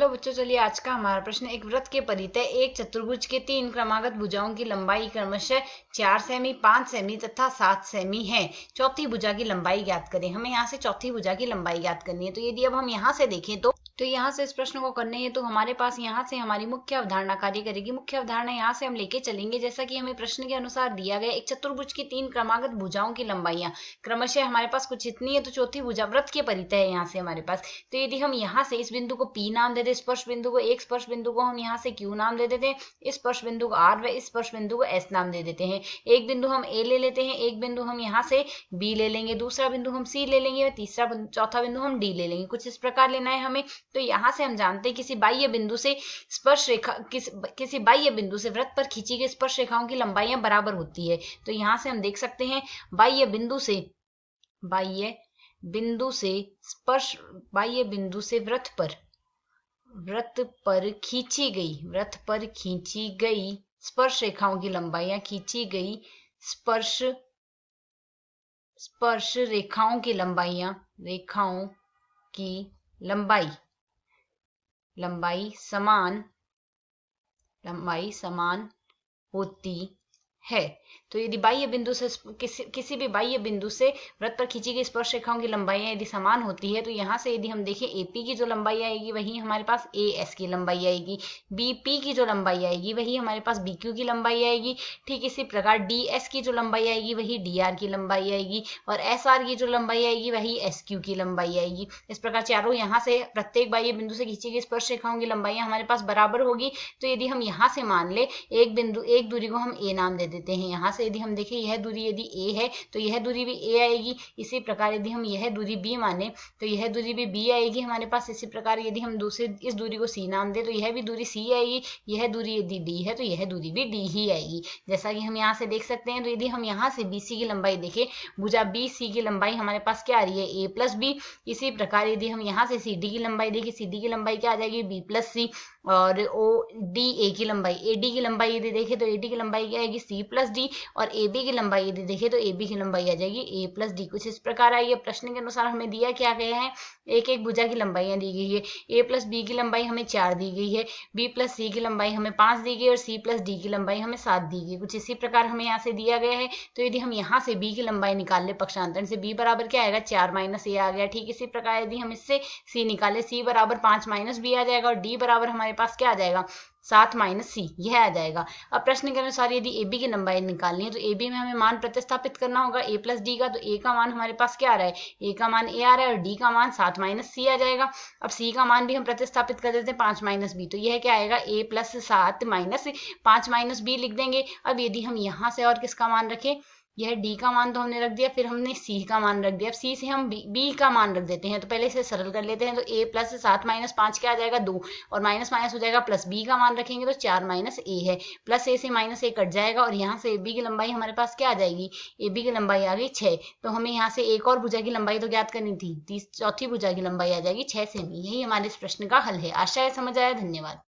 Hello बच्चों, चलिए आज का हमारा प्रश्न एक वृत्त के परितः एक चतुर्भुज के 3 क्रमागत भुजाओं की लंबाई क्रमशः 4 सेमी, 5 सेमी तथा 7 सेमी है। चौथी भुजा की लंबाई ज्ञात करें। हमें यहाँ से चौथी भुजा की लंबाई ज्ञात करनी है। तो यदि अब हम यहाँ से देखें तो यहाँ से इस प्रश्न को करने हैं तो हमारे पास यहाँ से हमारी मुख्य अवधारणा कार्य करेगी। मुख्य अवधारणा यहाँ से हम लेके चलेंगे, जैसा कि हमें प्रश्न के अनुसार दिया गया एक चतुर्भुज की 3 क्रमागत भुजाओं की लंबाइयां क्रमशः हमारे पास कुछ इतनी है। तो चौथी भुजा वृत्त के परितः है यहाँ से हमारे पास। तो यदि हम यहाँ से इस बिंदु को P नाम दे दे, स्पर्श बिंदु को एक स्पर्श बिंदु को हम यहाँ से Q नाम दे देते हैं, इस स्पर्श बिंदु को R व इस स्पर्श बिंदु को S नाम दे देते हैं। एक बिंदु हम A ले लेते हैं, एक बिंदु हम यहाँ से B ले लेंगे, दूसरा बिंदु हम C ले लेंगे, तीसरा चौथा बिंदु हम D ले लेंगे। कुछ इस प्रकार लेना है हमें। तो यहाँ से हम जानते हैं किसी बाह्य बिंदु से स्पर्श रेखा किसी बाह्य बिंदु से वृत्त पर खींची गई स्पर्श रेखाओं की लंबाइयां बराबर होती है। तो यहाँ से हम देख सकते हैं बाह्य बिंदु से वृत्त पर खींची गई स्पर्श रेखाओं की लंबाइयां स्पर्श रेखाओं की लंबाई समान होती है। तो यदि बाह्य बिंदु से किसी भी बाह्य बिंदु से वृत्त पर खींची गई स्पर्श रेखाओं की लंबाइयां यदि समान होती है, तो यहाँ से यदि हम देखें AP की जो लंबाई आएगी वही हमारे पास AS की लंबाई आएगी, BP की जो लंबाई आएगी वही हमारे पास BQ की लंबाई आएगी। ठीक इसी प्रकार DS की जो लंबाई आएगी वही DR की लंबाई आएगी, और SR की जो लंबाई आएगी वही SQ की लंबाई आएगी। इस प्रकार चारों यहाँ से प्रत्येक बाह्य बिंदु से खींची गई स्पर्श रेखाओं की लंबाइयां हमारे पास बराबर होगी। तो यदि हम यहाँ से मान ले एक दूरी को हम A नाम दे देते हैं। यहाँ से यदि हम देखें यह दूरी यदि A है तो यह दूरी भी A आएगी। इसी प्रकार यदि हम यह दूरी B माने तो यह दूरी भी B आएगी हमारे पास। इसी प्रकार यदि हम इस दूरी को C नाम दे तो यह भी दूरी C आएगी। यह दूरी यदि D है तो यह दूरी भी D ही आएगी, जैसा कि हम यहाँ से देख सकते हैं। तो यदि हम यहाँ से BC की लंबाई देखें, भुजा BC की लंबाई हमारे पास क्या आ रही है, A प्लस B। इसी प्रकार यदि हम यहाँ से CD की लंबाई देखें, CD की लंबाई क्या आ जाएगी, B प्लस C। और AD की लंबाई यदि देखें तो AD की लंबाई क्या आएगी, C प्लस D। और AB की लंबाई यदि देखें तो AB की लंबाई आ जाएगी A प्लस D। कुछ इस प्रकार आई है। प्रश्न के अनुसार हमें दिया क्या गया है, एक एक भुजा की लंबाइयां दी गई है। A प्लस B की लंबाई हमें 4 दी गई है, B प्लस C की लंबाई हमें 5 दी गई और C प्लस D की लंबाई हमें 7 दी गई। कुछ इसी प्रकार हमें यहाँ से दिया गया है। तो यदि हम यहाँ से B की लंबाई निकाल ले पक्षांतरण से, B बराबर क्या आएगा, 4 माइनस A आ गया। ठीक इसी प्रकार यदि हम इससे C निकाले, C बराबर 5 माइनस B आ जाएगा, और D बराबर हमारे पास क्या आ जाएगा, 7 माइनस C, यह आ जाएगा। अब प्रश्न के अनुसार यदि AB की लंबाई निकालनी है तो AB में हमें मान प्रतिस्थापित करना होगा A प्लस D का। तो A का मान हमारे पास क्या आ रहा है, A का मान A आ रहा है, और D का मान 7 माइनस C आ जाएगा। अब C का मान भी हम प्रतिस्थापित कर देते हैं, 5 माइनस B। तो यह क्या आएगा, A plus 7 minus 5 minus B लिख देंगे। अब यदि हम यहाँ से और किसका मान रखें, यह D का मान तो हमने रख दिया, फिर हमने C का मान रख दिया। अब C से हम B का मान रख देते हैं। तो पहले इसे सरल कर लेते हैं। तो A प्लस 7 माइनस 5 क्या आ जाएगा, 2, और माइनस माइनस हो जाएगा प्लस। B का मान रखेंगे तो 4 माइनस A है, प्लस A से माइनस A कट जाएगा, और यहाँ से AB की लंबाई हमारे पास क्या आ जाएगी, AB की लंबाई आ गई 6। तो हमें यहाँ से एक और भुजा की लंबाई तो ज्ञात करनी थी, चौथी भुजा की लंबाई आ जाएगी 6 सेमी। यही हमारे इस प्रश्न का हल है। आशा है समझ आया। धन्यवाद।